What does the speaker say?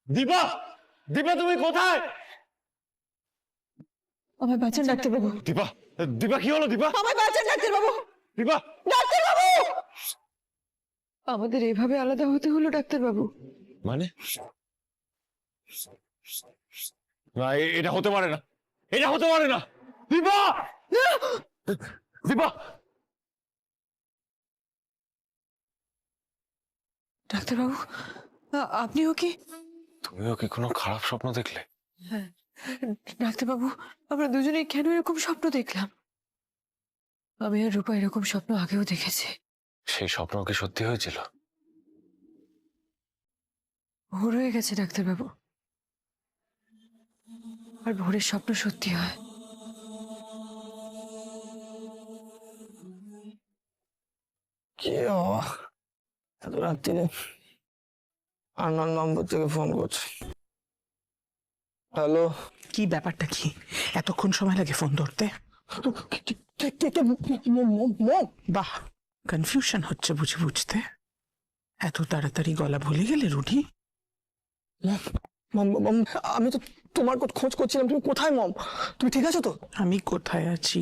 দীপা, দীপা তুমি কোথায়? আমায় বাঁচান ডাক্তারবাবু। দীপা, দীপা কি হলো? দীপা, আমায় বাঁচান ডাক্তারবাবু। দীপা, ডাক্তারবাবু, আমাদের এভাবে আলাদা হতে হলো ডাক্তারবাবু। মানে না, এটা হতে পারে না, এটা হতে পারে না। দীপা, দীপা, ডাক্তারবাবু, আপনিও কি? তুমিও কি কোনো খারাপ স্বপ্ন দেখলে? হ্যাঁ ডাক্তারবাবু, আমরা দুজনেই কেন এরকম স্বপ্ন দেখলাম? আমি আর রূপা এরকম স্বপ্ন আগেও দেখেছি। সেই স্বপ্ন কি সত্যি হয়েছিল? ভোর হয়ে গেছে ডাক্তারবাবু, আর ভোরের স্বপ্ন সত্যি হয়। কি বাবা, এত রাত্রিরে আননোন নম্বর থেকে ফোন করছে। হ্যালো, কি ব্যাপারটা কি? এতক্ষণ সময় লাগে ফোন ধরতে? বাহ, কনফিউশন হচ্ছে বুঝি বুঝতে। এত তাড়াতাড়ি গলা ভুলে গেলে রুটি? মম মম আমি তো তোমার খোঁজ করছিলাম। তুমি কোথায় মম? তুমি ঠিক আছো তো? আমি কোথায় আছি